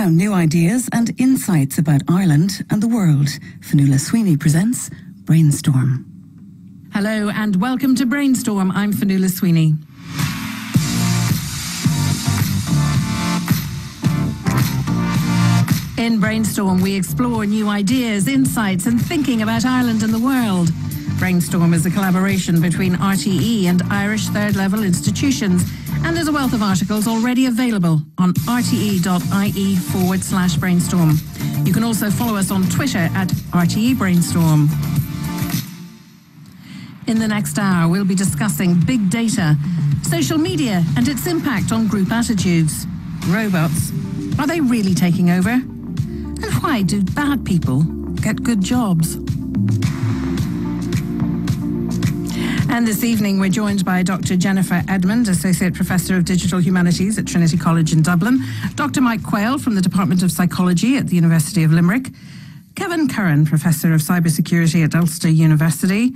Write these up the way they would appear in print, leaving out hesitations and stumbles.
Now, new ideas and insights about Ireland and the world. Fionnuala Sweeney presents Brainstorm. Hello and welcome to Brainstorm. I'm Fionnuala Sweeney. In Brainstorm, we explore new ideas, insights and thinking about Ireland and the world. Brainstorm is a collaboration between RTE and Irish third-level institutions, and there's a wealth of articles already available on rte.ie/brainstorm. You can also follow us on Twitter at RTE Brainstorm. In the next hour, we'll be discussing big data, social media and its impact on group attitudes. Robots, are they really taking over? And why do bad people get good jobs? And this evening, we're joined by Dr. Jennifer Edmond, Associate Professor of Digital Humanities at Trinity College in Dublin, Dr. Mike Quayle from the Department of Psychology at the University of Limerick, Kevin Curran, Professor of Cybersecurity at Ulster University,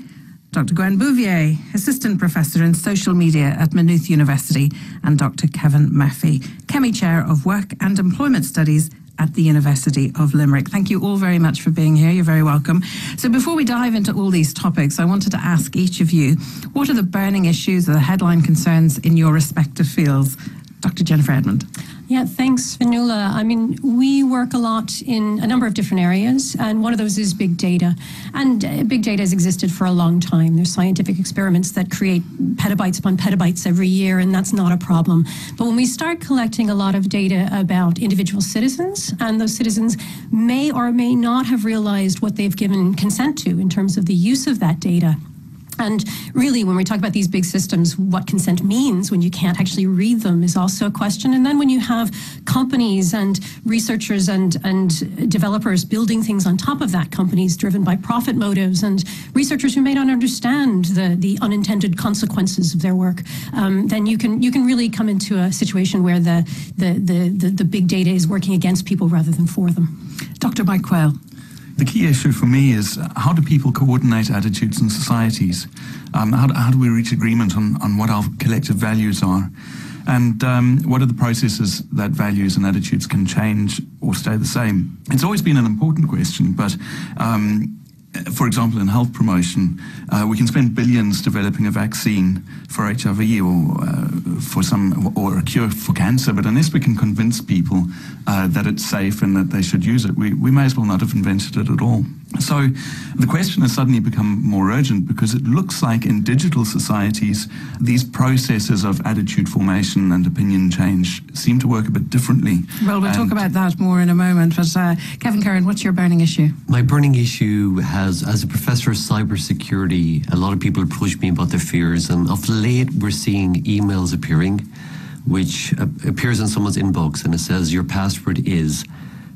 Dr. Gwen Bouvier, Assistant Professor in Social Media at Maynooth University, and Dr. Kevin Murphy, Chemie Chair of Work and Employment Studies at the University of Limerick. Thank you all very much for being here. You're very welcome. So before we dive into all these topics, I wanted to ask each of you, what are the burning issues or the headline concerns in your respective fields? Dr. Jennifer Edmond. Yeah, thanks, Fionnuala. I mean, we work a lot in a number of different areas, and one of those is big data. And big data has existed for a long time. There's scientific experiments that create petabytes upon petabytes every year, and that's not a problem. But when we start collecting a lot of data about individual citizens, and those citizens may or may not have realized what they've given consent to in terms of the use of that data. And really, when we talk about these big systems, what consent means when you can't actually read them is also a question. And then when you have companies and researchers and developers building things on top of that, companies driven by profit motives and researchers who may not understand the unintended consequences of their work, then you can really come into a situation where the big data is working against people rather than for them. Dr. Mike Quayle. The key issue for me is how do people coordinate attitudes in societies? How do we reach agreement on what our collective values are? And what are the processes that values and attitudes can change or stay the same? It's always been an important question, but for example, in health promotion, we can spend billions developing a vaccine for HIV or a cure for cancer, but unless we can convince people that it's safe and that they should use it, we may as well not have invented it at all. So the question has suddenly become more urgent because it looks like in digital societies, these processes of attitude formation and opinion change seem to work a bit differently. Well, we'll talk about that more in a moment, but Kevin Curran, what's your burning issue? My burning issue has, as a professor of cybersecurity, a lot of people approach me about their fears, and of late we're seeing emails appearing, which appears in someone's inbox and it says your password is,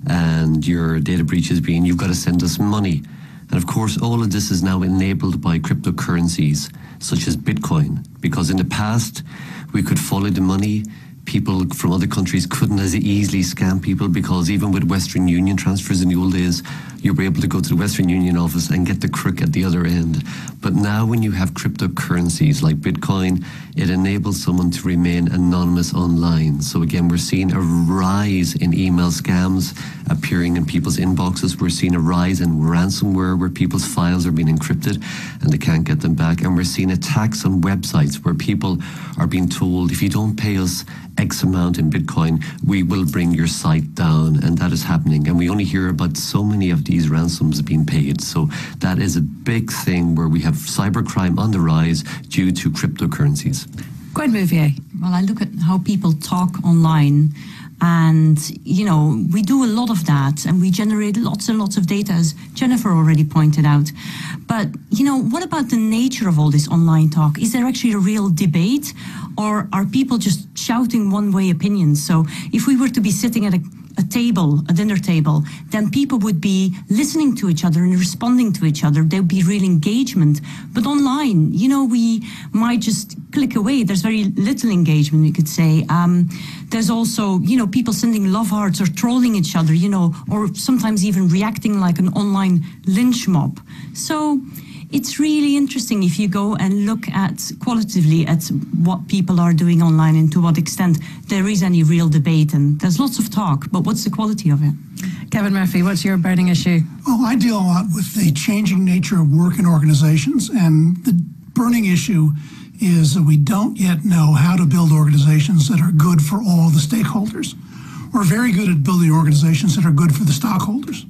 and your data breach has been, you've got to send us money. And of course, all of this is now enabled by cryptocurrencies, such as Bitcoin, because in the past, we could follow the money. People from other countries couldn't as easily scam people because even with Western Union transfers in the old days, you were able to go to the Western Union office and get the crook at the other end. But now when you have cryptocurrencies like Bitcoin, it enables someone to remain anonymous online. So again, we're seeing a rise in email scams appearing in people's inboxes. We're seeing a rise in ransomware where people's files are being encrypted and they can't get them back. And we're seeing attacks on websites where people are being told, if you don't pay us X amount in Bitcoin, we will bring your site down, and that is happening. And we only hear about so many of these ransoms being paid. So that is a big thing where we have cybercrime on the rise due to cryptocurrencies. Gwen Bouvier. Well, I look at how people talk online. And, you know, we do a lot of that and we generate lots and lots of data, as Jennifer already pointed out. But, you know, what about the nature of all this online talk? Is there actually a real debate, or are people just shouting one-way opinions? So if we were to be sitting at a dinner table, then people would be listening to each other and responding to each other. There would be real engagement. But online, you know, we might just click away. There's very little engagement, we could say. There's also, you know, people sending love hearts or trolling each other, you know, or sometimes even reacting like an online lynch mob. So it's really interesting if you go and look at qualitatively at what people are doing online and to what extent there is any real debate. And there's lots of talk, but what's the quality of it? Kevin Murphy, what's your burning issue? Well, I deal a lot with the changing nature of work in organizations, and the burning issue is that we don't yet know how to build organizations that are good for all the stakeholders. We're very good at building organizations that are good for the stockholders,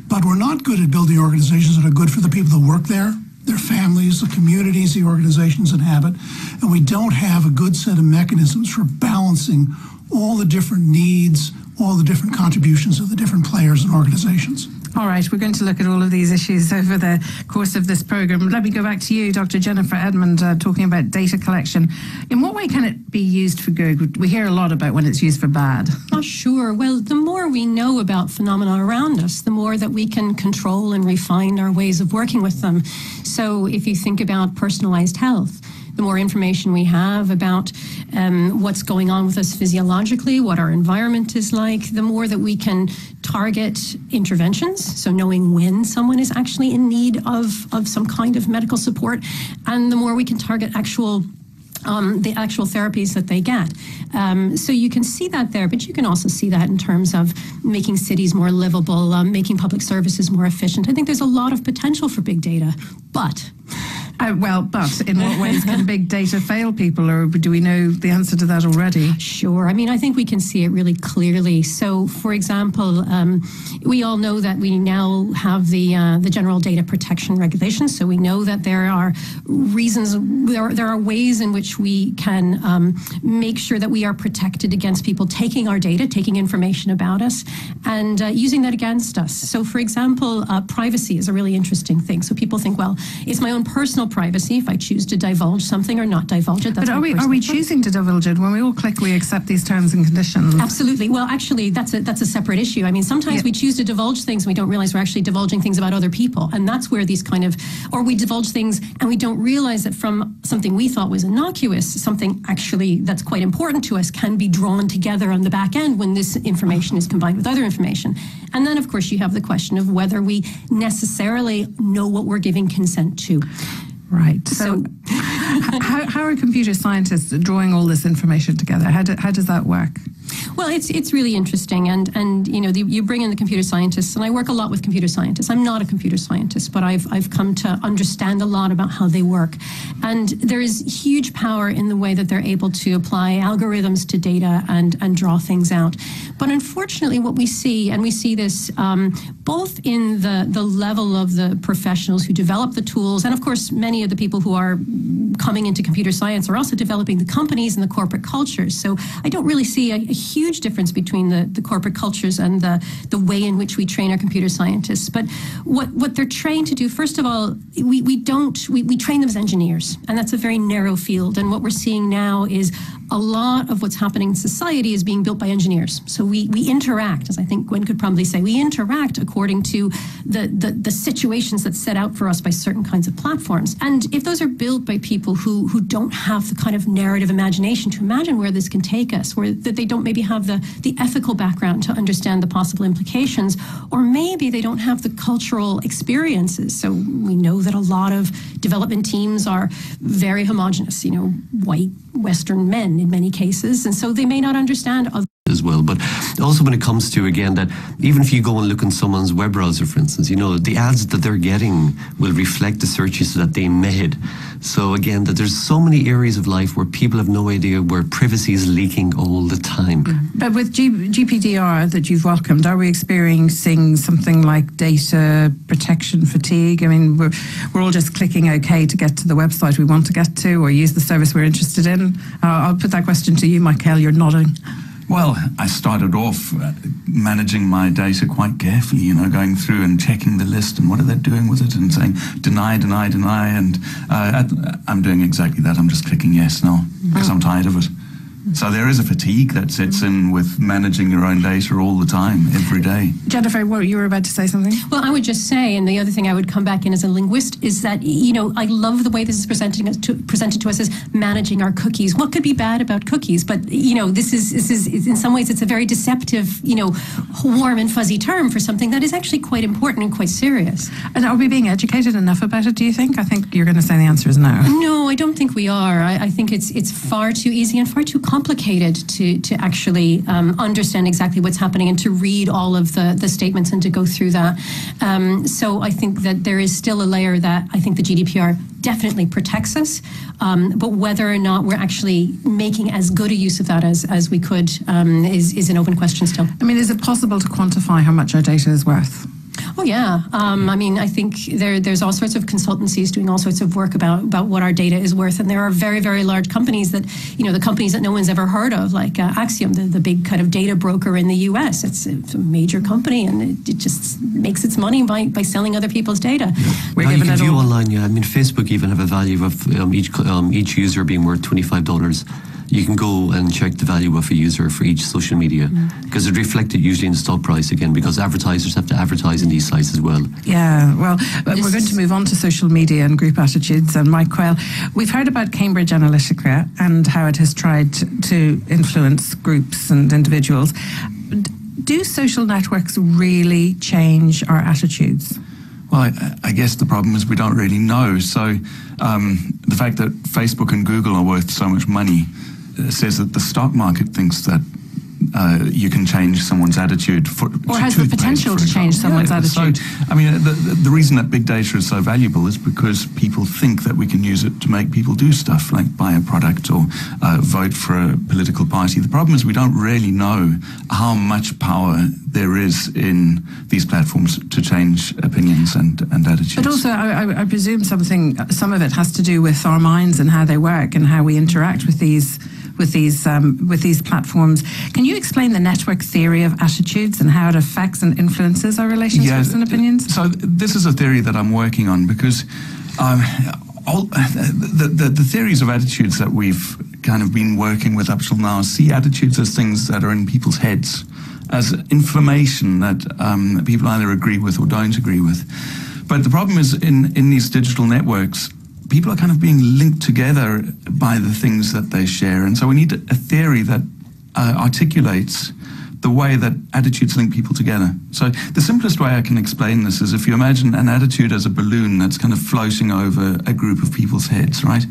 but we're not good at building organizations that are good for the people that work there, their families, the communities the organizations inhabit, and we don't have a good set of mechanisms for balancing all the different needs, all the different contributions of the different players and organizations. All right, we're going to look at all of these issues over the course of this program. Let me go back to you, Dr. Jennifer Edmond, talking about data collection. In what way can it be used for good? We hear a lot about when it's used for bad. Oh, sure. Well, the more we know about phenomena around us, the more that we can control and refine our ways of working with them. So if you think about personalized health, the more information we have about what's going on with us physiologically, what our environment is like, the more that we can target interventions, so knowing when someone is actually in need of some kind of medical support, and the more we can target the actual therapies that they get. So you can see that there, but you can also see that in terms of making cities more livable, making public services more efficient. I think there's a lot of potential for big data, but... but in what ways can big data fail people, or do we know the answer to that already? Sure. I mean, I think we can see it really clearly. So, for example, we all know that we now have the General Data Protection Regulations. So we know that there are reasons, there are ways in which we can make sure that we are protected against people taking our data, taking information about us, and using that against us. So, for example, privacy is a really interesting thing. So people think, well, it's my own personal privacy if I choose to divulge something or not divulge it. But are we choosing to divulge it when we all click we accept these terms and conditions? Absolutely. Well, actually, that's a separate issue. I mean, sometimes we choose to divulge things and we don't realize we're actually divulging things about other people, and that's where these or we divulge things and we don't realize that from something we thought was innocuous, something actually that's quite important to us can be drawn together on the back end when this information is combined with other information. And then, of course, you have the question of whether we necessarily know what we're giving consent to. Right. So how are computer scientists drawing all this information together? How does that work? Well, it's really interesting, and you know, you bring in the computer scientists, and I work a lot with computer scientists. I'm not a computer scientist, but I've come to understand a lot about how they work, and there is huge power in the way that they're able to apply algorithms to data and draw things out. But unfortunately, what we see, and we see this both in the level of the professionals who develop the tools, and of course, many of the people who are coming into computer science are also developing the companies and the corporate cultures. So I don't really see a huge difference between the corporate cultures and the way in which we train our computer scientists. But what they're trained to do, first of all, we train them as engineers, and that's a very narrow field. And what we're seeing now is a lot of what's happening in society is being built by engineers. So we interact, as I think Gwen could probably say, we interact according to the situations that's set out for us by certain kinds of platforms. And if those are built by people who don't have the kind of narrative imagination to imagine where this can take us, or that they don't maybe have the ethical background to understand the possible implications, or maybe they don't have the cultural experiences. So we know that a lot of development teams are very homogenous, you know, white Western men in many cases, and so they may not understand other as well. But also when it comes to, again, that even if you go and look in someone's web browser, for instance, you know, the ads that they're getting will reflect the searches that they made. So again, that there's so many areas of life where people have no idea, where privacy is leaking all the time. But with GPDR that you've welcomed, are we experiencing something like data protection fatigue? I mean, we're all just clicking OK to get to the website we want to get to, or use the service we're interested in. I'll put that question to you, Michael. You're nodding. Well, I started off managing my data quite carefully, you know, going through and checking the list and what are they doing with it and saying deny, deny, deny. And I'm doing exactly that. I'm just clicking yes now because I'm tired of it. So there is a fatigue that sets in with managing your own data all the time, every day. Jennifer, you were about to say something? Well, I would just say, and the other thing I would come back in as a linguist, is that, I love the way this is presented to us as managing our cookies. What could be bad about cookies? But, this is in some ways, it's a very deceptive, warm and fuzzy term for something that is actually quite important and quite serious. And are we being educated enough about it, do you think? I think you're going to say the answer is no. No, I don't think we are. I think it's far too easy and far too complicated to actually understand exactly what's happening and to read all of the statements and to go through that. So I think that there is still a layer that I think the GDPR definitely protects us, but whether or not we're actually making as good a use of that as we could is an open question still. I mean, is it possible to quantify how much our data is worth? Oh, yeah. I think there's all sorts of consultancies doing all sorts of work about what our data is worth. And there are very, very large companies that, the companies that no one's ever heard of, like Axiom, the big kind of data broker in the US. It's a major company, and it just makes its money by selling other people's data. Now you can view online, Facebook even have a value of each user being worth $25. You can go and check the value of a user for each social media, because it's reflected usually in the stock price again, because advertisers have to advertise in these sites as well. Yeah, well, we're going to move on to social media and group attitudes. And Mike Quayle, we've heard about Cambridge Analytica and how it has tried to influence groups and individuals. Do social networks really change our attitudes? Well, I guess the problem is we don't really know. So the fact that Facebook and Google are worth so much money says that the stock market thinks that you can change someone's attitude. Or has the potential to change someone's attitude. So, the reason that big data is so valuable is because people think that we can use it to make people do stuff like buy a product or vote for a political party. The problem is we don't really know how much power there is in these platforms to change opinions and attitudes. But also, I presume some of it has to do with our minds and how they work and how we interact with these platforms. Can you explain the network theory of attitudes and how it affects and influences our relationships and opinions? So this is a theory that I'm working on, because the theories of attitudes that we've kind of been working with up till now see attitudes as things that are in people's heads, as information that people either agree with or don't agree with. But the problem is in these digital networks, people are kind of being linked together by the things that they share. And so we need a theory that articulates the way that attitudes link people together. So the simplest way I can explain this is if you imagine an attitude as a balloon that's kind of floating over a group of people's heads, right?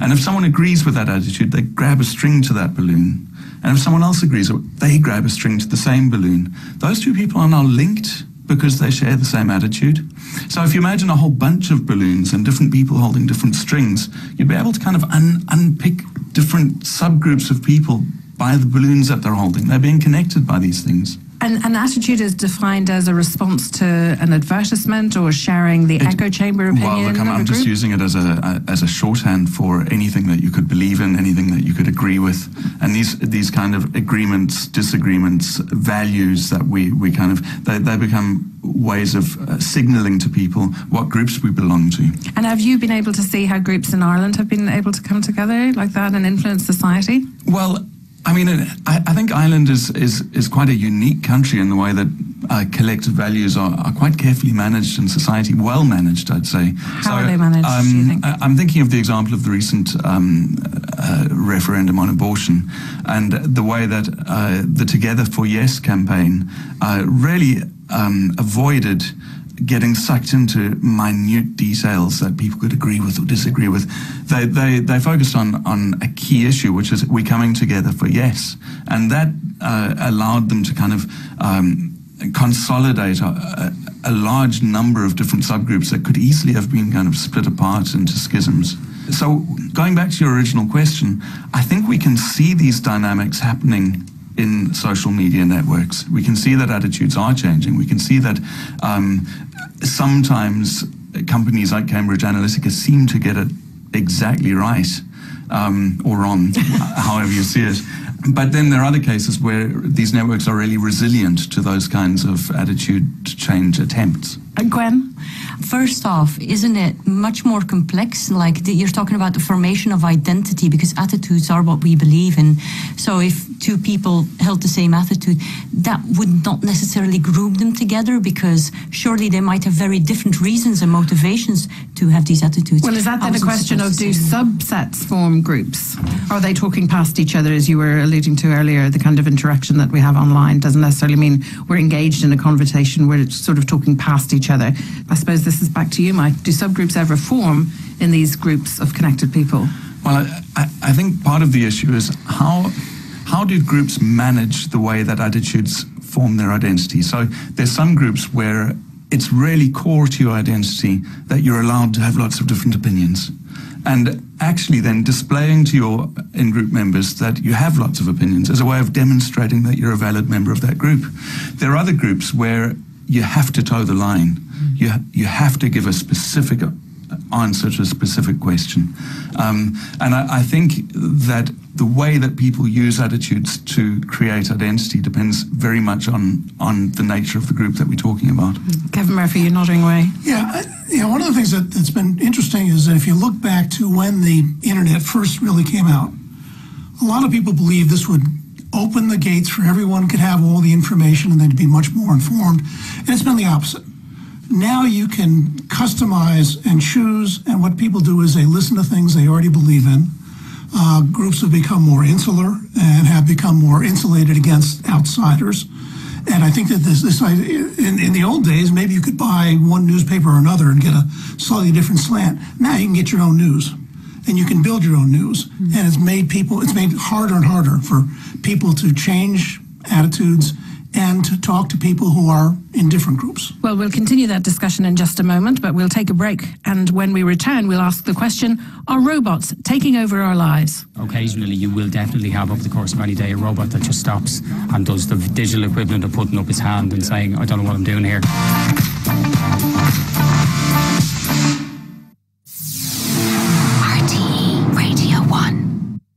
And if someone agrees with that attitude, they grab a string to that balloon. And if someone else agrees, they grab a string to the same balloon. Those two people are now linked because they share the same attitude. So if you imagine a whole bunch of balloons and different people holding different strings, you'd be able to kind of unpick different subgroups of people by the balloons that they're holding. They're being connected by these things. And an attitude is defined as a response to an advertisement or sharing the echo chamber opinion. Well, look, I'm just using it as a shorthand for anything that you could believe in, anything that you could agree with, and these kind of agreements, disagreements, values that we kind of they become ways of signalling to people what groups we belong to. And have you been able to see how groups in Ireland have been able to come together like that and influence society? Well, I think Ireland is quite a unique country in the way that collective values are quite carefully managed in society, well managed, I'd say. How are they managed, do you think? I'm thinking of the example of the recent referendum on abortion and the way that the Together for Yes campaign really avoided getting sucked into minute details that people could agree with or disagree with. They focused on a key issue, which is we coming together for yes. And that allowed them to kind of consolidate a large number of different subgroups that could easily have been kind of split apart into schisms. So going back to your original question, I think we can see these dynamics happening in social media networks. We can see that attitudes are changing. We can see that sometimes companies like Cambridge Analytica seem to get it exactly right, or wrong, however you see it. But then there are other cases where these networks are really resilient to those kinds of attitude change attempts. Gwen? First off, isn't it much more complex? Like you're talking about the formation of identity, because attitudes are what we believe in. So if two people held the same attitude, that would not necessarily group them together, because surely they might have very different reasons and motivations to have these attitudes. Well, is that then a question of, do subsets form groups? Are they talking past each other, as you were alluding to earlier? The kind of interaction that we have online doesn't necessarily mean we're engaged in a conversation, we're sort of talking past each other. I suppose this is back to you, Mike. Do subgroups ever form in these groups of connected people? Well, I think part of the issue is how do groups manage the way that attitudes form their identity? So there's some groups where it's really core to your identity that you're allowed to have lots of different opinions. And actually then displaying to your in-group members that you have lots of opinions as a way of demonstrating that you're a valid member of that group. There are other groups where you have to toe the line. You have to give a specific answer to a specific question. And I think that the way that people use attitudes to create identity depends very much on the nature of the group that we're talking about. Kevin Murphy, you're nodding away. Yeah, one of the things that's been interesting is that if you look back to when the internet first really came out, a lot of people believed this would open the gates for everyone could have all the information and then be much more informed. And it's been the opposite. Now you can customize and choose, and what people do is they listen to things they already believe in. Groups have become more insular and have become more insulated against outsiders. And I think that this in the old days, maybe you could buy one newspaper or another and get a slightly different slant. Now you can get your own news, and you can build your own news. And it's made harder and harder for people to change attitudes and to talk to people who are in different groups. Well, we'll continue that discussion in just a moment, but we'll take a break. And when we return, we'll ask the question, are robots taking over our lives? Occasionally, you will definitely have, over the course of any day, a robot that just stops and does the digital equivalent of putting up his hand and saying, I don't know what I'm doing here. RTE Radio 1.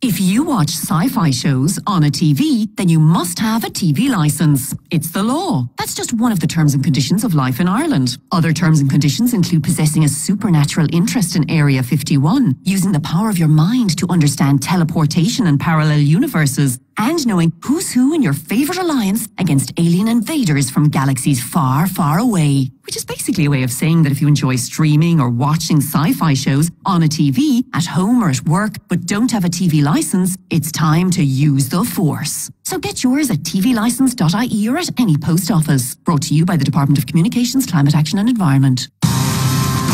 If you watch sci-fi shows on a TV, then you must have a TV license. It's the law. That's just one of the terms and conditions of life in Ireland. Other terms and conditions include possessing a supernatural interest in Area 51, using the power of your mind to understand teleportation and parallel universes, and knowing who's who in your favourite alliance against alien invaders from galaxies far, far away. Which is basically a way of saying that if you enjoy streaming or watching sci-fi shows on a TV, at home or at work, but don't have a TV license, it's time to use the Force. So get yours at tvlicense.ie or at any post office. Brought to you by the Department of Communications, Climate Action and Environment.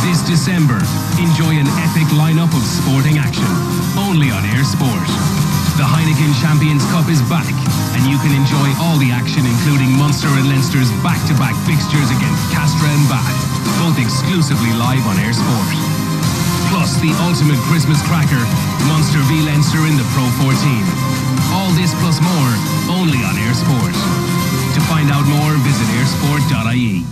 This December, enjoy an epic lineup of sporting action, only on Air Sport. The Heineken Champions Cup is back, and you can enjoy all the action, including Munster and Leinster's back-to-back fixtures against Castra and Bath, both exclusively live on Air Sport. Plus, the ultimate Christmas cracker, Munster v Leinster in the Pro 14. All this plus more, only on Air Sport. To find out more, visit airsport.ie.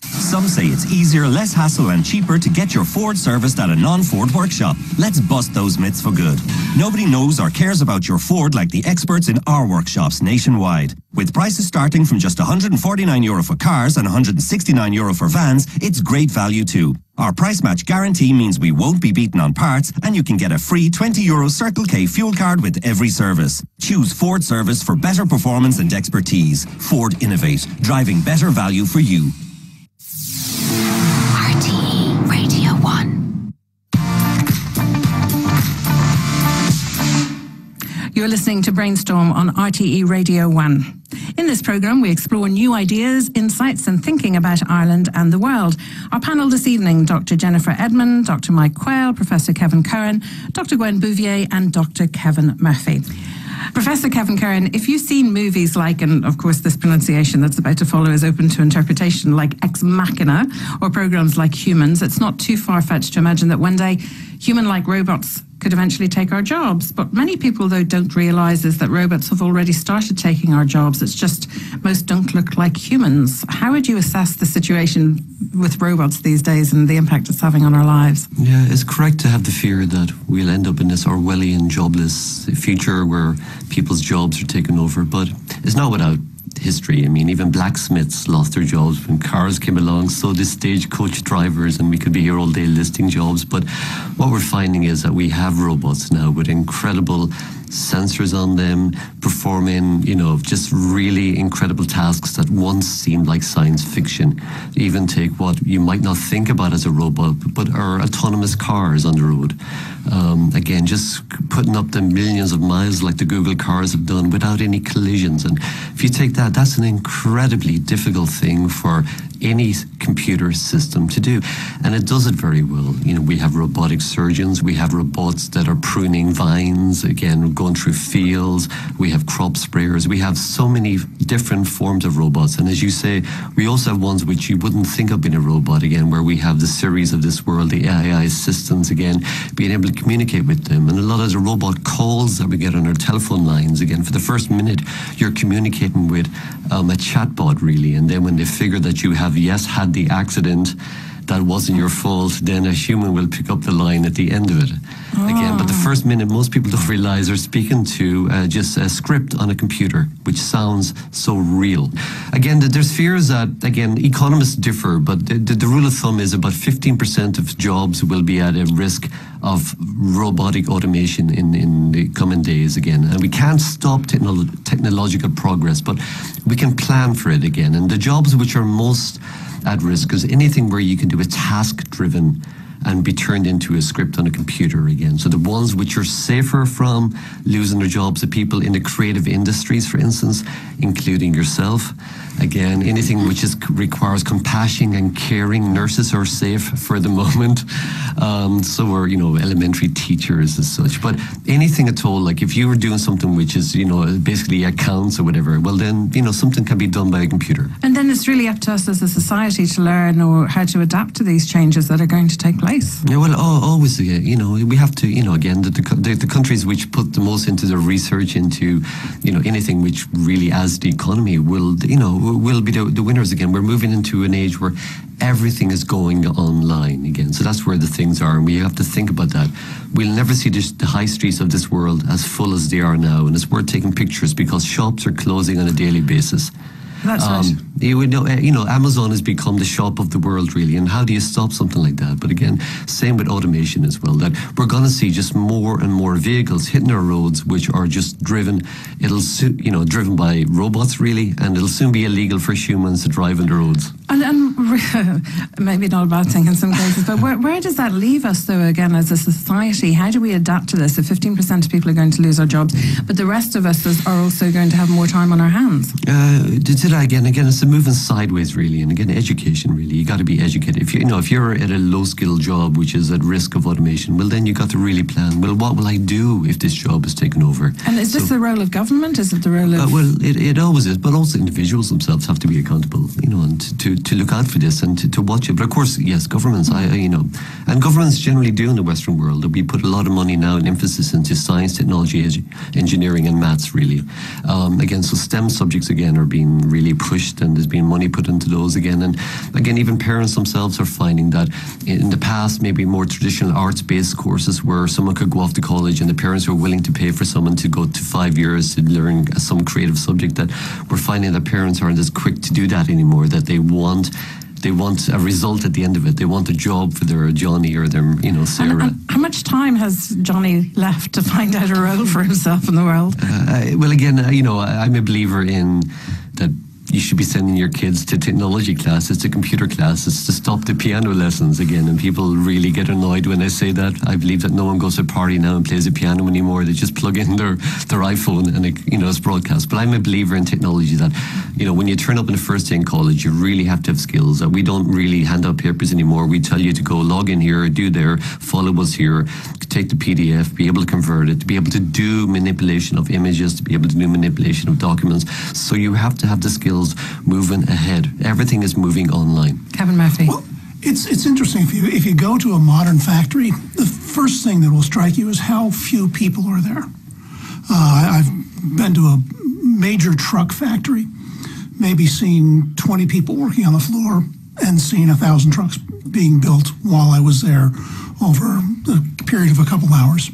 Some say it's easier, less hassle and cheaper to get your Ford serviced at a non-Ford workshop. Let's bust those myths for good. Nobody knows or cares about your Ford like the experts in our workshops nationwide. With prices starting from just €149 for cars and €169 for vans, it's great value too. Our price match guarantee means we won't be beaten on parts, and you can get a free €20 Circle K fuel card with every service. Choose Ford Service for better performance and expertise. Ford Innovate, driving better value for you. RTE Radio 1. You're listening to Brainstorm on RTE Radio 1. In this programme, we explore new ideas, insights and thinking about Ireland and the world. Our panel this evening, Dr. Jennifer Edmond, Dr. Mike Quayle, Professor Kevin Curran, Dr. Gwen Bouvier and Dr. Kevin Murphy. Professor Kevin Curran, if you've seen movies like, and of course this pronunciation that's about to follow is open to interpretation, like Ex Machina, or programmes like Humans, it's not too far-fetched to imagine that one day human-like robots could eventually take our jobs. But many people, though, don't realise is that robots have already started taking our jobs. It's just most don't look like humans. How would you assess the situation with robots these days and the impact it's having on our lives? Yeah, it's correct to have the fear that we'll end up in this Orwellian jobless future where people's jobs are taken over, but it's not without history. I mean, even blacksmiths lost their jobs when cars came along, so did stagecoach drivers, and we could be here all day listing jobs. But what we're finding is that we have robots now with incredible sensors on them, performing, just really incredible tasks that once seemed like science fiction. Even take what you might not think about as a robot, but are autonomous cars on the road. Again, just putting up the millions of miles like the Google cars have done without any collisions. And if you take that, that's an incredibly difficult thing for any computer system to do. And it does it very well. We have robotic surgeons, we have robots that are pruning vines, again, going through fields, we have crop sprayers, we have so many different forms of robots. And as you say, we also have ones which you wouldn't think of being a robot, again, where we have the Siris of this world, the AI assistants, again, being able to communicate with them. And a lot of the robot calls that we get on our telephone lines, again, for the first minute, you're communicating with a chatbot, really. And then when they figure that you have, had the accident, that wasn't your fault, then a human will pick up the line at the end of it. Again, but the first minute, most people don't realize they're speaking to just a script on a computer, which sounds so real. Again, there's fears that, again, economists differ, but the rule of thumb is about 15% of jobs will be at a risk of robotic automation in the coming days, again. And we can't stop technological progress, but we can plan for it, again. And the jobs which are most at risk is anything where you can do a task-driven and be turned into a script on a computer, again. So the ones which are safer from losing their jobs are people in the creative industries, for instance, including yourself. Again, anything which requires compassion and caring. Nurses are safe for the moment. So are, elementary teachers as such. But anything at all, like if you were doing something which is, basically accounts or whatever, well then, something can be done by a computer. And then it's really up to us as a society to learn or how to adapt to these changes that are going to take place. Yeah, well, always, we have to, again, the countries which put the most into their research into, anything which really adds to the economy will be the winners again. We're moving into an age where everything is going online again. So that's where the things are, and we have to think about that. We'll never see the high streets of this world as full as they are now, and it's worth taking pictures because shops are closing on a daily basis. That's right. Amazon has become the shop of the world, really. And how do you stop something like that? But again, same with automation as well. That we're going to see just more and more vehicles hitting our roads, which are just driven. Driven by robots, really, and it'll soon be illegal for humans to drive on the roads. And maybe not a bad thing in some cases, but where does that leave us, though, again, as a society? How do we adapt to this? If 15% of people are going to lose our jobs, but the rest of us are also going to have more time on our hands? Again, it's a moving sideways, really, and again, education, really. You got to be educated. If you're at a low-skill job which is at risk of automation, well, then you got to really plan. Well, what will I do if this job is taken over? And is this the role of government? Is it the role of? Well, it always is, but also individuals themselves have to be accountable, and to look out for this and to watch it. But of course, yes, governments, and governments generally do in the Western world. We put a lot of money now and emphasis into science, technology, engineering, and maths, really. Again, so STEM subjects again are being really pushed, and there's been money put into those again. And again, even parents themselves are finding that in the past, maybe more traditional arts-based courses where someone could go off to college and the parents were willing to pay for someone to go to 5 years to learn some creative subject, that we're finding that parents aren't as quick to do that anymore, that they want a result at the end of it. They want a job for their Johnny or their, Sarah. And how much time has Johnny left to find out a role for himself in the world? Well, again, I'm a believer in that you should be sending your kids to technology classes, to computer classes, to stop the piano lessons again. And people really get annoyed when I say that. I believe that no one goes to a party now and plays a piano anymore. They just plug in their iPhone and it's broadcast. But I'm a believer in technology that, when you turn up in the first day in college, you really have to have skills. That we don't really hand out papers anymore. We tell you to go log in here, do there, follow us here, take the PDF, be able to convert it, to be able to do manipulation of images, to be able to do manipulation of documents. So you have to have the skills moving ahead. Everything is moving online. Kevin Murphy. Well, it's interesting. If you go to a modern factory, the first thing that will strike you is how few people are there. I've been to a major truck factory, maybe seen 20 people working on the floor, and seen 1,000 trucks being built while I was there over a period of a couple hours.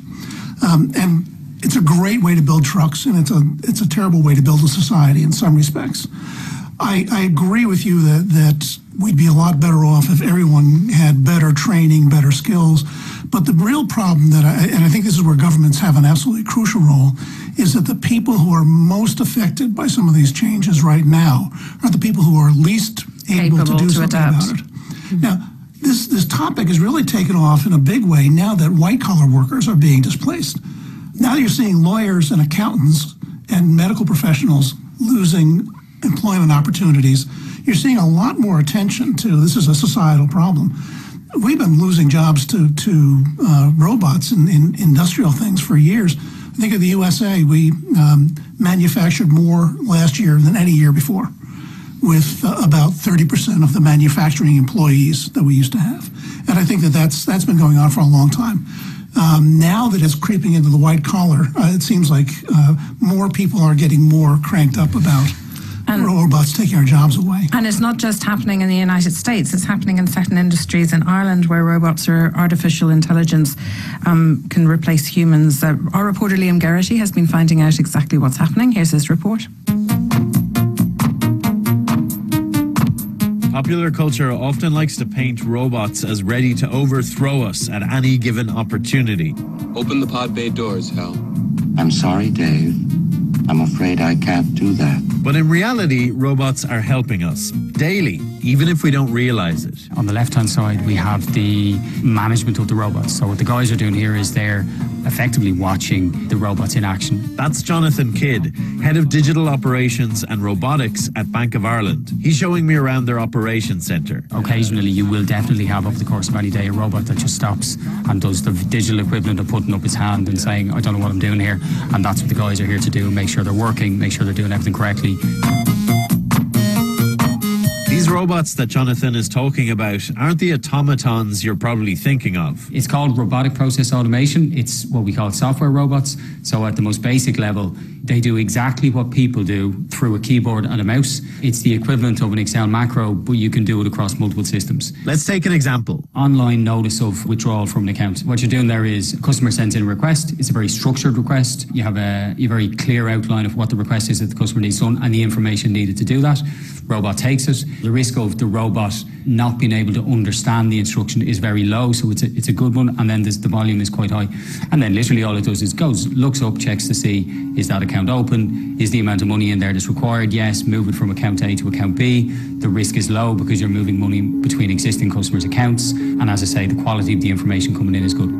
And it's a great way to build trucks, and it's a terrible way to build a society in some respects. I agree with you that we'd be a lot better off if everyone had better training, better skills. But the real problem and I think this is where governments have an absolutely crucial role, is that the people who are most affected by some of these changes right now are the people who are least able to do something about it. Now, this topic has really taken off in a big way now that white-collar workers are being displaced. Now you're seeing lawyers and accountants and medical professionals losing employment opportunities. You're seeing a lot more attention to this is a societal problem. We've been losing jobs to robots in industrial things for years. I think of the USA, we manufactured more last year than any year before, with about 30% of the manufacturing employees that we used to have. And I think that's been going on for a long time. Now that it's creeping into the white collar, it seems like more people are getting more cranked up about robots taking our jobs away. And it's not just happening in the United States, it's happening in certain industries in Ireland where robots or artificial intelligence can replace humans. Our reporter Liam Geraghty has been finding out exactly what's happening. Here's his report. Popular culture often likes to paint robots as ready to overthrow us at any given opportunity. Open the pod bay doors, Hal. I'm sorry, Dave. I'm afraid I can't do that. But in reality, robots are helping us daily, even if we don't realize it. On the left-hand side, we have the management of the robots. So what the guys are doing here is they're effectively watching the robots in action. That's Jonathan Kidd, head of digital operations and robotics at Bank of Ireland. He's showing me around their operations centre. Occasionally, you will definitely have, over the course of any day, a robot that just stops and does the digital equivalent of putting up his hand and saying, I don't know what I'm doing here. And that's what the guys are here to do, make sure they're working, make sure they're doing everything correctly. These robots that Jonathan is talking about aren't the automatons you're probably thinking of. It's called robotic process automation. It's what we call software robots. So at the most basic level, they do exactly what people do through a keyboard and a mouse. It's the equivalent of an Excel macro, but you can do it across multiple systems. Let's take an example. Online notice of withdrawal from an account. What you're doing there is a customer sends in a request. It's a very structured request. You have a very clear outline of what the request is that the customer needs done and the information needed to do that. Robot takes it. The risk of the robot not being able to understand the instruction is very low, so it's a good one, and then the volume is quite high. And then literally all it does is looks up, checks to see, is that account open? Is the amount of money in there that's required? Yes. Move it from account A to account B. The risk is low because you're moving money between existing customers' accounts, and as I say, the quality of the information coming in is good.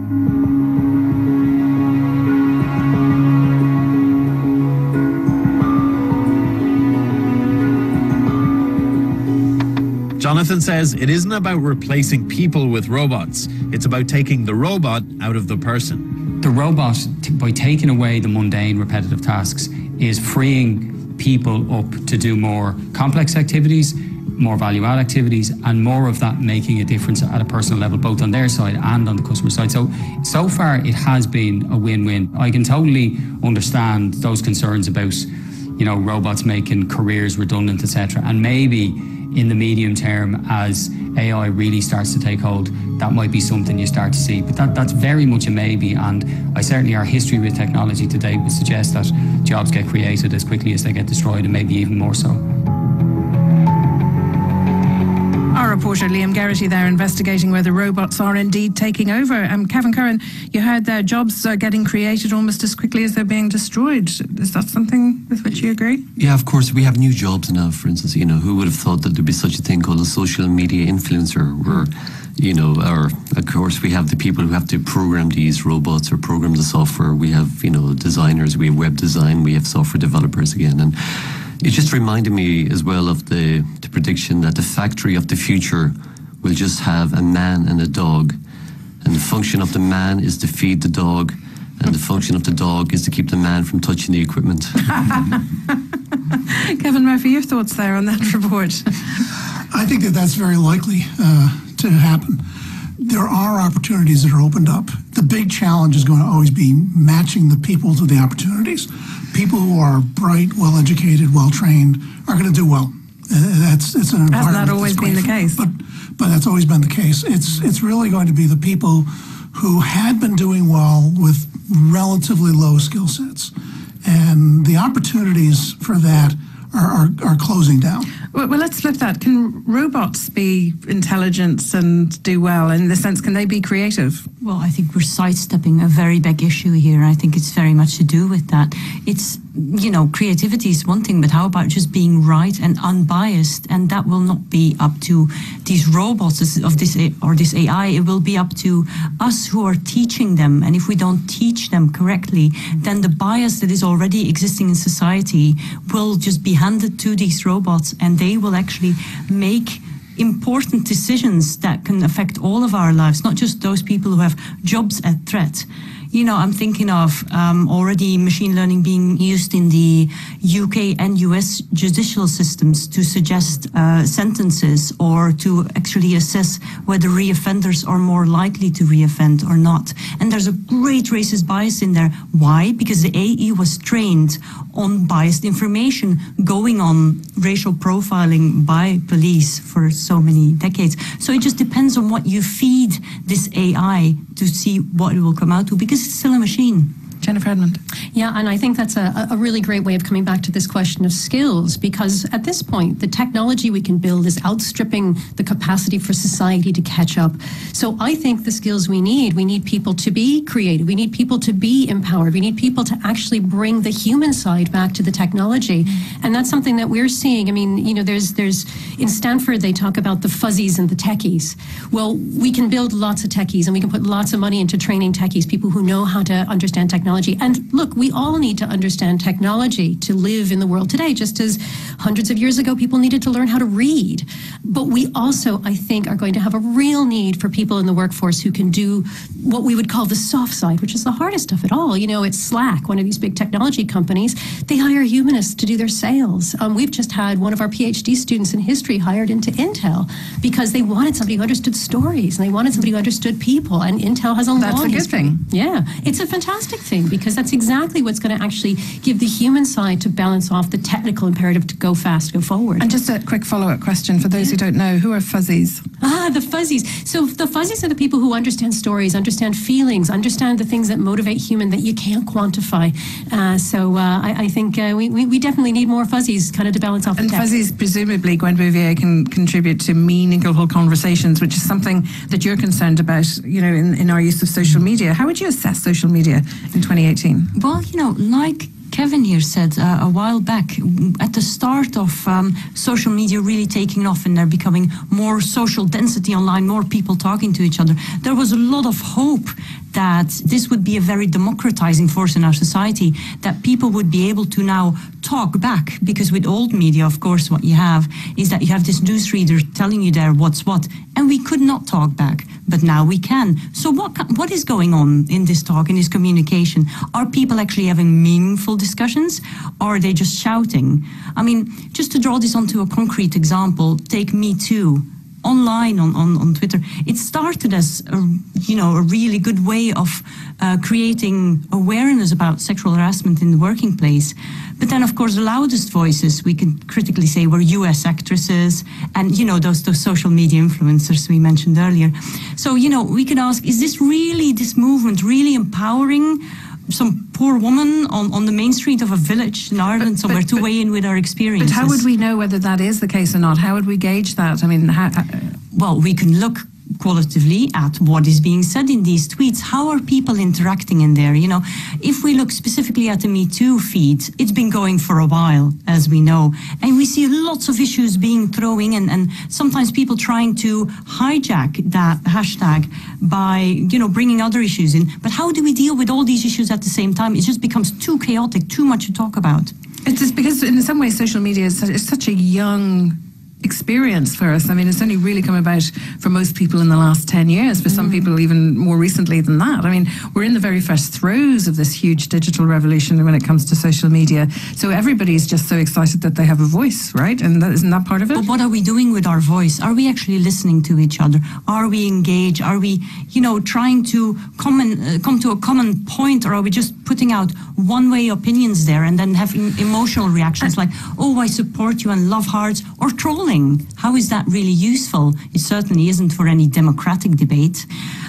Jonathan says it isn't about replacing people with robots. It's about taking the robot out of the person. The robot, by taking away the mundane, repetitive tasks, is freeing people up to do more complex activities, more value-add activities, and more of that making a difference at a personal level, both on their side and on the customer side. So far, it has been a win-win. I can totally understand those concerns about, robots making careers redundant, etc. And maybe in the medium term, as AI really starts to take hold, that might be something you start to see. But that's very much a maybe, and our history with technology today would suggest that jobs get created as quickly as they get destroyed, and maybe even more so. Our reporter Liam Geraghty there investigating whether robots are indeed taking over. Kevin Curran, you heard there jobs are getting created almost as quickly as they're being destroyed. Is that something with which you agree? Yeah, of course. We have new jobs now, for instance. Who would have thought that there'd be such a thing called a social media influencer where, or of course we have the people who have to program these robots or program the software. We have, designers, we have web design, we have software developers again. And it just reminded me as well of the prediction that the factory of the future will just have a man and a dog. And the function of the man is to feed the dog, and the function of the dog is to keep the man from touching the equipment. Kevin Murphy, your thoughts there on that report? I think that's very likely to happen. There are opportunities that are opened up. The big challenge is going to always be matching the people to the opportunities. People who are bright, well-educated, well-trained are going to do well. It's an environment. Hasn't that always been the case? But that's always been the case. It's really going to be the people who had been doing well with relatively low skill sets. And the opportunities for that are closing down. Well, let's flip that. Can robots be intelligent and do well? In the sense, can they be creative? Well, I think we're sidestepping a very big issue here. I think it's very much to do with that. It's, creativity is one thing, but how about just being right and unbiased? And that will not be up to these robots of this AI. It will be up to us who are teaching them. And if we don't teach them correctly, then the bias that is already existing in society will just be handed to these robots, and they will actually make important decisions that can affect all of our lives, not just those people who have jobs at threat. I'm thinking of already machine learning being used in the UK and US judicial systems to suggest sentences or to actually assess whether reoffenders are more likely to reoffend or not. And there's a great racist bias in there. Why? Because the AI was trained on biased information going on racial profiling by police for so many decades. So it just depends on what you feed this AI to see what it will come out to, because it's still a machine. Jennifer Edmond. Yeah, and I think that's a really great way of coming back to this question of skills, because at this point, the technology we can build is outstripping the capacity for society to catch up. So I think the skills we need people to be creative, we need people to be empowered, we need people to actually bring the human side back to the technology. And that's something that we're seeing. I mean, there's in Stanford, they talk about the fuzzies and the techies. Well, we can build lots of techies and we can put lots of money into training techies, people who know how to understand technology. And look, we all need to understand technology to live in the world today, just as hundreds of years ago, people needed to learn how to read. But we also, I think, are going to have a real need for people in the workforce who can do what we would call the soft side, which is the hardest stuff at all. It's Slack, one of these big technology companies. They hire humanists to do their sales. We've just had one of our PhD students in history hired into Intel because they wanted somebody who understood stories and they wanted somebody who understood people. And Intel has a long history. That's a good thing. Yeah, it's a fantastic thing, because that's exactly what's going to actually give the human side to balance off the technical imperative to go fast, go forward. And just a quick follow-up question for those who don't know, who are fuzzies? The fuzzies. So the fuzzies are the people who understand stories, understand feelings, understand the things that motivate human that you can't quantify. I think we definitely need more fuzzies kind of to balance off the tech. And fuzzies, presumably, Gwen Bouvier, can contribute to meaningful conversations, which is something that you're concerned about, in our use of social media. How would you assess social media in 2018? Well, like Kevin here said a while back, at the start of social media really taking off and there becoming more social density online, more people talking to each other, there was a lot of hope that this would be a very democratizing force in our society, that people would be able to now talk back. Because with old media, of course, what you have is that you have this newsreader telling you there what's what, and we could not talk back, but now we can. So what is going on in this talk, in this communication? Are people actually having meaningful discussions, or are they just shouting? I mean, just to draw this onto a concrete example, take Me Too. Online on Twitter, it started as a really good way of creating awareness about sexual harassment in the working place. But then, of course, the loudest voices, we can critically say, were US actresses and, those social media influencers we mentioned earlier. So, we can ask, is this movement really empowering some poor woman on the main street of a village in Ireland somewhere to weigh in with our experiences? But how would we know whether that is the case or not? How would we gauge that? I mean, well, we can look qualitatively at what is being said in these tweets. How are people interacting in there? If we look specifically at the Me Too feed, it's been going for a while, as we know, and we see lots of issues being thrown in, and sometimes people trying to hijack that hashtag by, bringing other issues in. But how do we deal with all these issues at the same time? It just becomes too chaotic, too much to talk about. It's just because in some ways social media is such a young experience for us. I mean, it's only really come about for most people in the last 10 years, for some people even more recently than that. I mean, we're in the very first throes of this huge digital revolution when it comes to social media. So everybody's just so excited that they have a voice, right? And isn't that part of it? But what are we doing with our voice? Are we actually listening to each other? Are we engaged? Are we, trying to come to a common point, or are we just putting out one-way opinions there and then having emotional reactions like, oh, I support you and love hearts, or trolling? polling. How is that really useful? It certainly isn't for any democratic debate.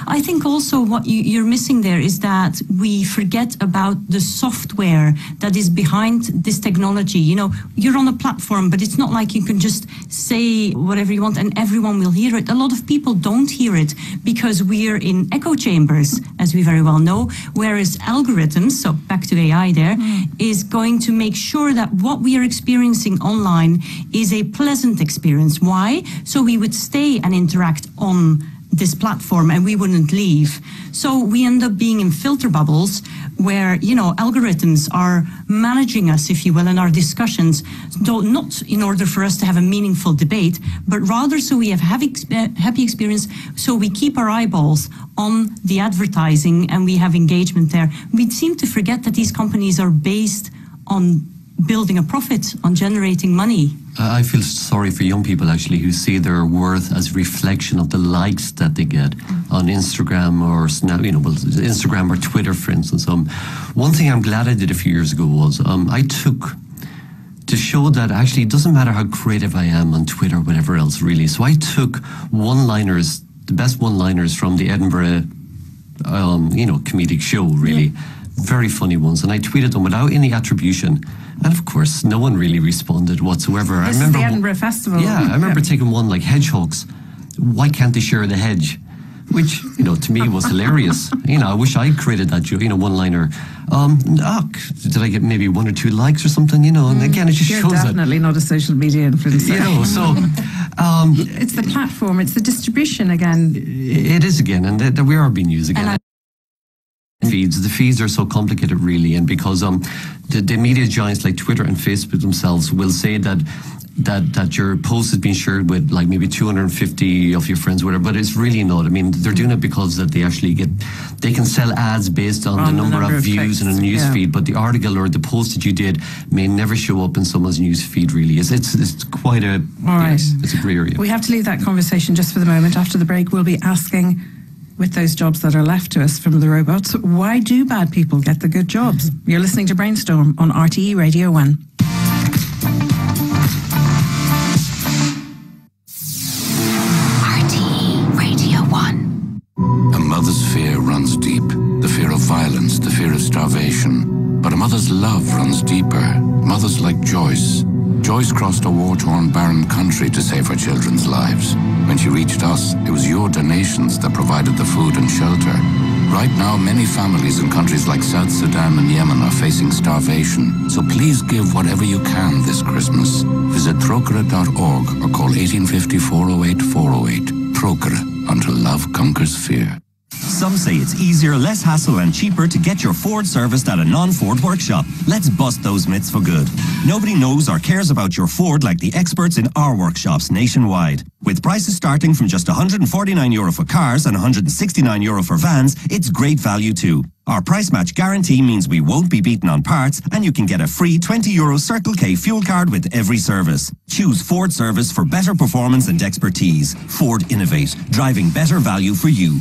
I think also what you're missing there is that we forget about the software that is behind this technology. You know, you're on a platform, but it's not like you can just say whatever you want and everyone will hear it. A lot of people don't hear it because we're in echo chambers, as we very well know, whereas algorithms, so back to AI there, is going to make sure that what we are experiencing online is a pleasant experience. Why? So we would stay and interact on this platform and we wouldn't leave. So we end up being in filter bubbles where, you know, algorithms are managing us, if you will, in our discussions, though not in order for us to have a meaningful debate, but rather so we have happy experience, so we keep our eyeballs on the advertising and we have engagement there. We seem to forget that these companies are based on building a profit, on generating money. I feel sorry for young people actually who see their worth as a reflection of the likes that they get on Instagram or Snap, Instagram or Twitter, for instance. One thing I'm glad I did a few years ago was I took to show that actually it doesn't matter how creative I am on Twitter or whatever else really. So I took one-liners, the best one-liners from the Edinburgh, comedic show really. Yeah. Very funny ones, and I tweeted them without any attribution. And of course, no one really responded whatsoever. This is the Edinburgh Festival. Yeah, I remember taking one like hedgehogs. Why can't they share the hedge? Which, to me was hilarious. I wish I created that, one-liner. Did I get maybe 1 or 2 likes or something? And again, it just You're shows that. definitely not a social media influencer. It's the platform, it's the distribution again. It is again, and that we are being used again. The feeds are so complicated really, and because the media giants like Twitter and Facebook themselves will say that your post has been shared with like maybe 250 of your friends, whatever, but it's really not. I mean, they're doing it because that they can sell ads based on the number of views in a news feed, but the article or the post that you did may never show up in someone's news feed really. It's quite a, it's a grey area. We have to leave that conversation just for the moment. After the break, we'll be asking, with those jobs that are left to us from the robots, why do bad people get the good jobs? You're listening to Brainstorm on RTE Radio 1. RTE Radio 1. A mother's fear runs deep. The fear of violence, the fear of starvation. But a mother's love runs deeper. Mothers like Joyce. Joyce crossed a war-torn, barren country to save her children's lives. When she reached us, it was your donations that provided the food and shelter. Right now, many families in countries like South Sudan and Yemen are facing starvation. So please give whatever you can this Christmas. Visit Trócaire.org or call 1850 408 408. Trócaire, until love conquers fear. Some say it's easier, less hassle and cheaper to get your Ford serviced at a non-Ford workshop. Let's bust those myths for good. Nobody knows or cares about your Ford like the experts in our workshops nationwide. With prices starting from just €149 for cars and €169 for vans, it's great value too. Our price match guarantee means we won't be beaten on parts, and you can get a free €20 Circle K fuel card with every service. Choose Ford Service for better performance and expertise. Ford Innovate, driving better value for you.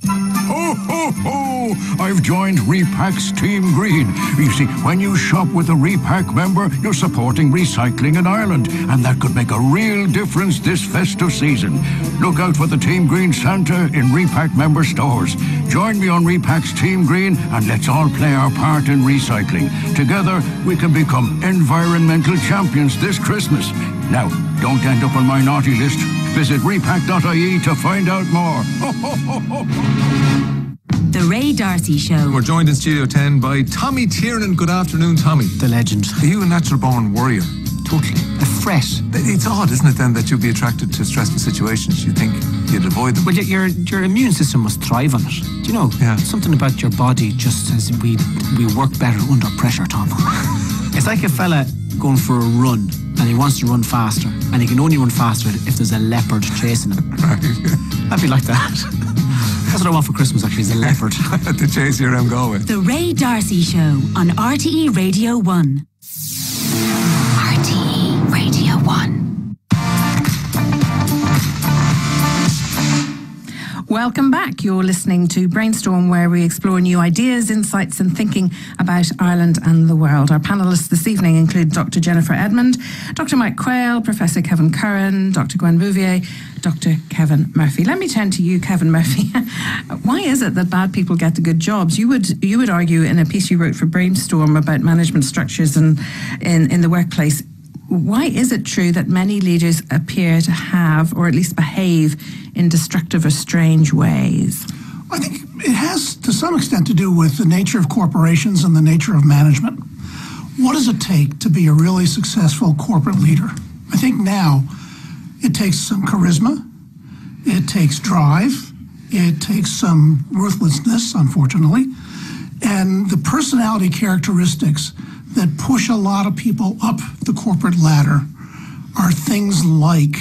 Ho, ho, ho! I've joined Repak's Team Green. You see, when you shop with a Repak member, you're supporting recycling in Ireland, and that could make a real difference this festive season. Look out for the Team Green Santa in Repak member stores. Join me on Repak's Team Green, and let's all play our part in recycling. Together, we can become environmental champions this Christmas. Now, don't end up on my naughty list. Visit repak.ie to find out more. The Ray Darcy Show. We're joined in Studio 10 by Tommy Tiernan. Good afternoon, Tommy. The legend. Are you a natural-born warrior? Totally. The fret. It's odd, isn't it, then, that you'd be attracted to stressful situations? You think you'd avoid them? Well, your immune system must thrive on it. Do you know? Yeah. Something about your body just says we work better under pressure, Tom. It's like a fella going for a run, and he wants to run faster, and he can only run faster if there's a leopard chasing him. Right. I'd be like that. That's what I want for Christmas, actually, is a leopard. To chase you around Galway. The Ray Darcy Show on RTE Radio 1. RTE Radio 1. Welcome back. You're listening to Brainstorm, where we explore new ideas, insights and thinking about Ireland and the world. Our panellists this evening include Dr. Jennifer Edmond, Dr. Mike Quayle, Professor Kevin Curran, Dr. Gwen Bouvier, Dr. Kevin Murphy. Let me turn to you, Kevin Murphy. Why is it that bad people get the good jobs? You would argue in a piece you wrote for Brainstorm about management structures and in the workplace. Why is it true that many leaders appear to have, or at least behave, in destructive or strange ways? I think it has, to some extent, to do with the nature of corporations and the nature of management. What does it take to be a really successful corporate leader? I think now it takes some charisma, it takes drive, it takes some ruthlessness, unfortunately, and the personality characteristics that push a lot of people up the corporate ladder are things like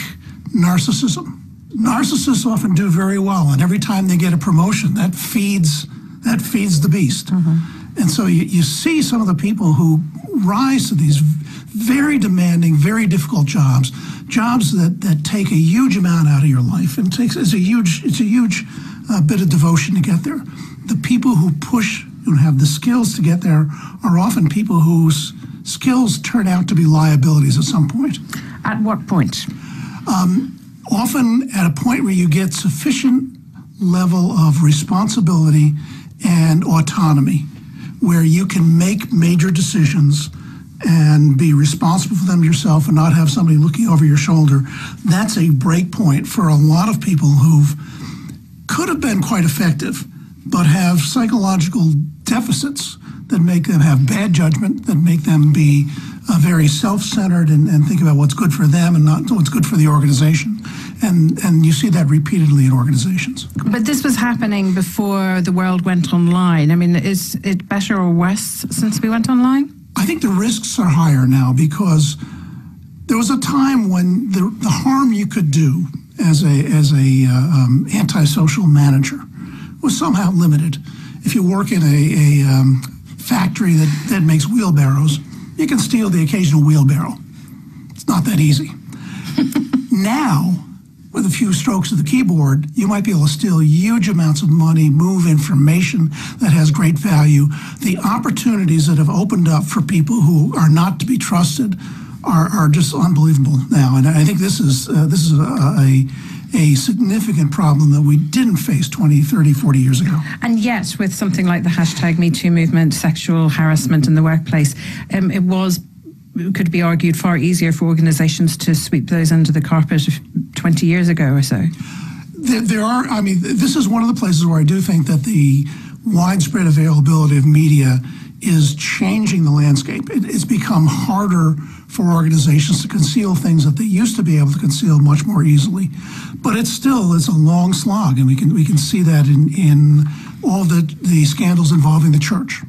narcissism. Narcissists often do very well, and every time they get a promotion, that feeds the beast. Mm-hmm. And so you see some of the people who rise to these very demanding, very difficult jobs that take a huge amount out of your life, and it's a huge bit of devotion to get there. The people who push and have the skills to get there are often people whose skills turn out to be liabilities at some point. At what point? Often at a point where you get sufficient level of responsibility and autonomy, where you can make major decisions and be responsible for them yourself and not have somebody looking over your shoulder. That's a break point for a lot of people who could have been quite effective, but have psychological deficits that make them have bad judgment, that make them be very self-centered and think about what's good for them and not what's good for the organization. And you see that repeatedly in organizations. But this was happening before the world went online. I mean, is it better or worse since we went online? I think the risks are higher now because there was a time when the harm you could do as a antisocial manager was somehow limited. If you work in a factory that makes wheelbarrows, you can steal the occasional wheelbarrow. It's not that easy. Now, with a few strokes of the keyboard, you might be able to steal huge amounts of money, move information that has great value. The opportunities that have opened up for people who are not to be trusted are just unbelievable now. And I think this is a significant problem that we didn't face 20, 30, 40 years ago. And yet, with something like the hashtag #MeToo movement, sexual harassment in the workplace, it could be argued far easier for organisations to sweep those under the carpet 20 years ago or so. This is one of the places where I do think that the widespread availability of media is changing the landscape. It's become harder for organizations to conceal things that they used to be able to conceal much more easily. But it's a long slog, and we can see that in all the scandals involving the church.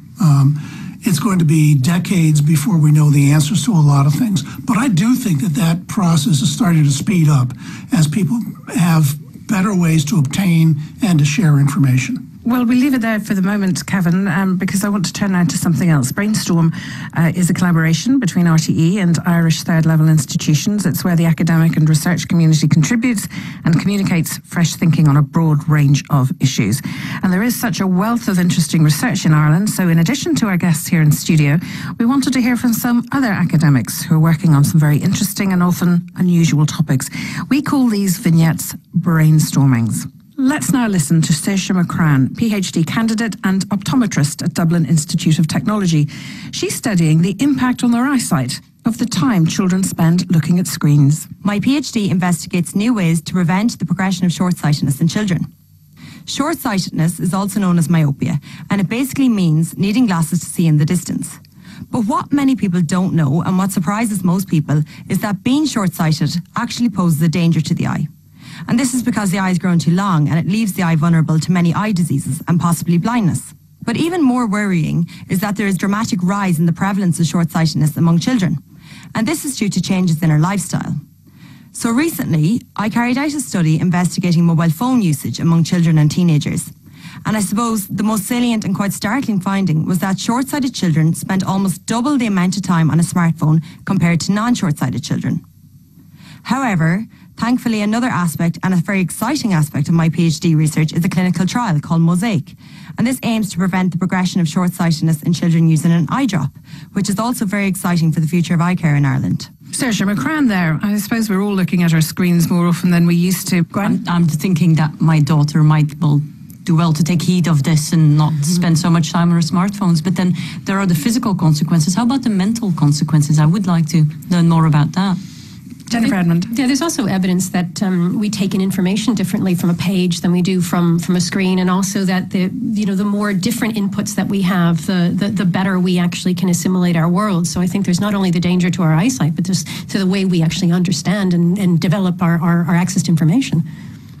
It's going to be decades before we know the answers to a lot of things. But I do think that process is starting to speed up as people have better ways to obtain and to share information. Well, we'll leave it there for the moment, Kevin, because I want to turn now to something else. Brainstorm is a collaboration between RTE and Irish third-level institutions. It's where the academic and research community contributes and communicates fresh thinking on a broad range of issues. And there is such a wealth of interesting research in Ireland, so in addition to our guests here in studio, we wanted to hear from some other academics who are working on some very interesting and often unusual topics. We call these vignettes brainstormings. Let's now listen to Saoirse McCrann, PhD candidate and optometrist at Dublin Institute of Technology. She's studying the impact on their eyesight of the time children spend looking at screens. My PhD investigates new ways to prevent the progression of short-sightedness in children. Short-sightedness is also known as myopia, and it basically means needing glasses to see in the distance. But what many people don't know, and what surprises most people, is that being short-sighted actually poses a danger to the eye. And this is because the eye has grown too long and it leaves the eye vulnerable to many eye diseases and possibly blindness. But even more worrying is that there is a dramatic rise in the prevalence of short-sightedness among children. And this is due to changes in our lifestyle. So recently, I carried out a study investigating mobile phone usage among children and teenagers. And I suppose the most salient and quite startling finding was that short-sighted children spent almost double the amount of time on a smartphone compared to non-short-sighted children. However, Thankfully, another aspect, and a very exciting aspect of my PhD research, is a clinical trial called Mosaic. And this aims to prevent the progression of short-sightedness in children using an eye drop, which is also very exciting for the future of eye care in Ireland. Saoirse McCrann there. I suppose we're all looking at our screens more often than we used to. I'm thinking that my daughter might do well to take heed of this and not spend so much time on her smartphones. But then there are the physical consequences. How about the mental consequences? I would like to learn more about that. Jennifer Edmund. Yeah, there's also evidence that we take in information differently from a page than we do from a screen, and also that the more different inputs that we have, the better we actually can assimilate our world. So I think there's not only the danger to our eyesight, but just to the way we actually understand and develop our access to information.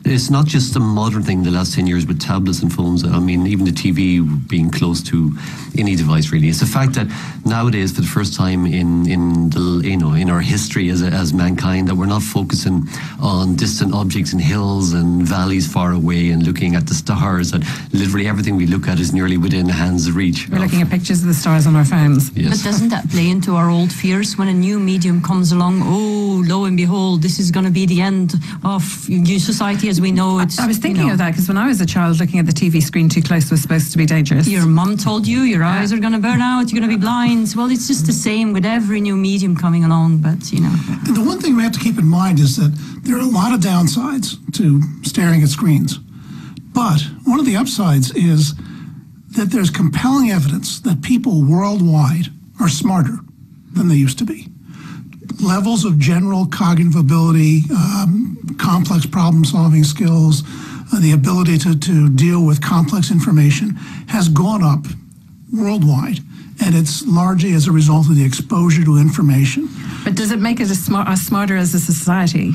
It's not just a modern thing the last 10 years with tablets and phones. I mean, even the TV being close to any device, really. It's the fact that nowadays, for the first time in our history as mankind, that we're not focusing on distant objects and hills and valleys far away and looking at the stars, that literally everything we look at is nearly within a hand's reach. We're looking at pictures of the stars on our phones. Yes. But doesn't that play into our old fears when a new medium comes along? Oh, lo and behold, this is going to be the end of new society as we know it. I was thinking of that because when I was a child, looking at the TV screen too close was supposed to be dangerous. Your mum told you your eyes are going to burn out, you're going to be blind. Well, it's just the same with every new medium coming along, but The one thing we have to keep in mind is that there are a lot of downsides to staring at screens. But one of the upsides is that there's compelling evidence that people worldwide are smarter than they used to be. Levels of general cognitive ability, complex problem-solving skills, the ability to deal with complex information has gone up worldwide, and it's largely as a result of the exposure to information. But does it make us smarter as a society?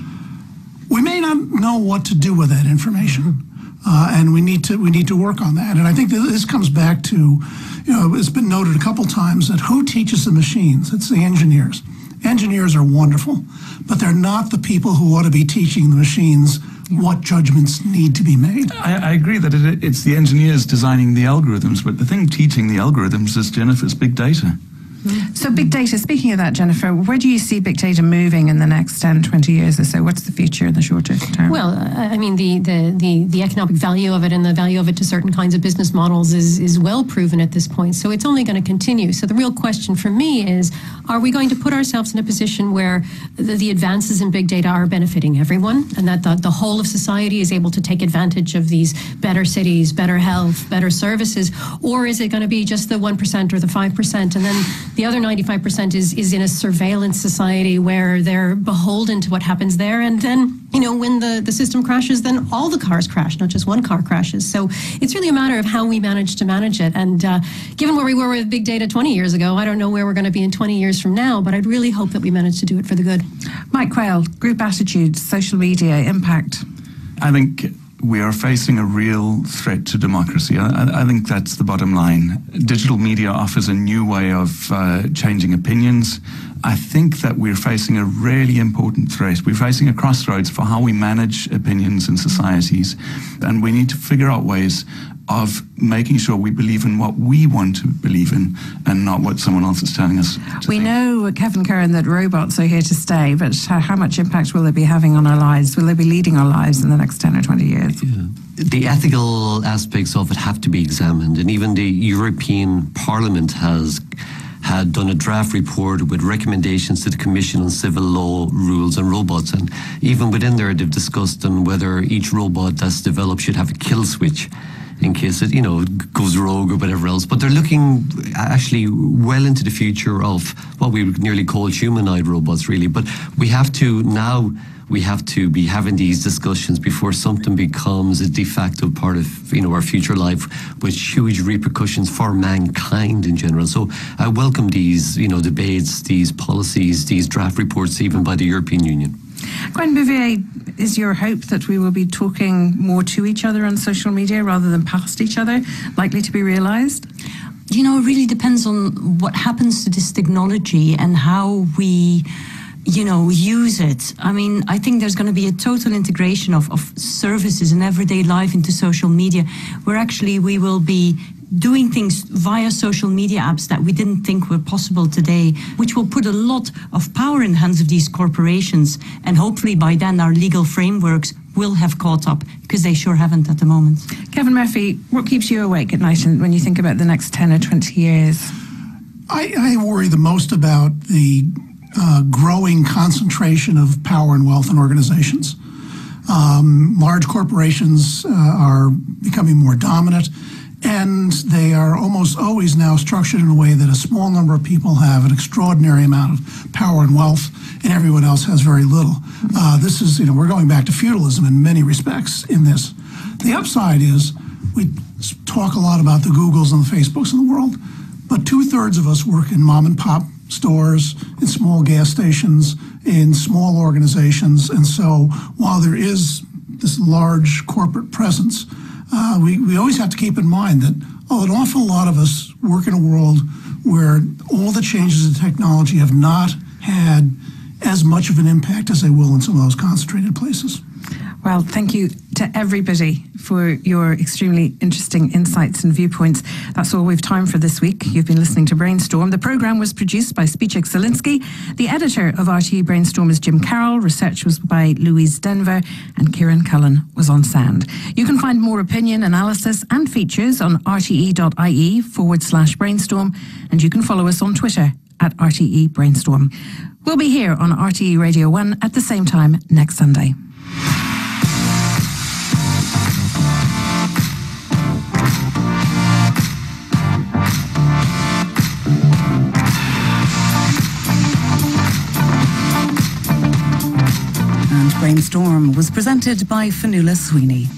We may not know what to do with that information, and we need to work on that. And I think that this comes back to, it's been noted a couple times that who teaches the machines? It's the engineers. Engineers are wonderful, but they're not the people who ought to be teaching the machines what judgments need to be made. I agree that it's the engineers designing the algorithms, but the thing teaching the algorithms is Jennifer's big data. So big data, speaking of that, Jennifer, where do you see big data moving in the next 10, 20 years or so? What's the future in the shorter term? Well, I mean, the economic value of it and the value of it to certain kinds of business models is well proven at this point. So it's only going to continue. So the real question for me is, are we going to put ourselves in a position where the advances in big data are benefiting everyone, and that the whole of society is able to take advantage of these better cities, better health, better services? Or is it going to be just the 1% or the 5%, and then the other 95% is in a surveillance society where they're beholden to what happens there, and then when the system crashes, then all the cars crash, not just one car crashes. So it's really a matter of how we manage to manage it. And given where we were with big data 20 years ago, I don't know where we're going to be in 20 years from now, but I'd really hope that we manage to do it for the good. Mike Quayle, group attitudes, social media, impact. I think we are facing a real threat to democracy. I think that's the bottom line. Digital media offers a new way of changing opinions. I think that we're facing a really important threat. We're facing a crossroads for how we manage opinions in societies, and we need to figure out ways of making sure we believe in what we want to believe in and not what someone else is telling us to We think. know, Kevin Curran, that robots are here to stay, but how much impact will they be having on our lives? Will they be leading our lives in the next 10 or 20 years? Yeah. The ethical aspects of it have to be examined, and even the European Parliament had done a draft report with recommendations to the Commission on Civil Law Rules and Robots, and even within there they've discussed on whether each robot that's developed should have a kill switch in case it, goes rogue or whatever else. But they're looking actually well into the future of what we would nearly call humanoid robots, really. But we have to be having these discussions before something becomes a de facto part of our future life, with huge repercussions for mankind in general. So I welcome these debates, these policies, these draft reports, even by the European Union. Gwen Bouvier, is your hope that we will be talking more to each other on social media rather than past each other likely to be realised? It really depends on what happens to this technology and how we use it. I mean, I think there's going to be a total integration of services and everyday life into social media, where actually we will be doing things via social media apps that we didn't think were possible today, which will put a lot of power in the hands of these corporations. And hopefully by then our legal frameworks will have caught up, because they sure haven't at the moment. Kevin Murphy, what keeps you awake at night when you think about the next 10 or 20 years? I worry the most about the growing concentration of power and wealth in organizations. Large corporations are becoming more dominant, and they are almost always now structured in a way that a small number of people have an extraordinary amount of power and wealth, and everyone else has very little. This is, we're going back to feudalism in many respects in this. The upside is we talk a lot about the Googles and the Facebooks of the world, but 2/3 of us work in mom and pop stores, in small gas stations, in small organizations. And so while there is this large corporate presence, we always have to keep in mind that an awful lot of us work in a world where all the changes in technology have not had as much of an impact as they will in some of those concentrated places. Well, thank you to everybody for your extremely interesting insights and viewpoints. That's all we've time for this week. You've been listening to Brainstorm. The programme was produced by Spichek Zielinski. The editor of RTE Brainstorm is Jim Carroll. Research was by Louise Denver, and Kieran Cullen was on sound. You can find more opinion, analysis and features on rte.ie/brainstorm, and you can follow us on Twitter at RTE Brainstorm. We'll be here on RTE Radio 1 at the same time next Sunday. Brainstorm was presented by Fionnuala Sweeney.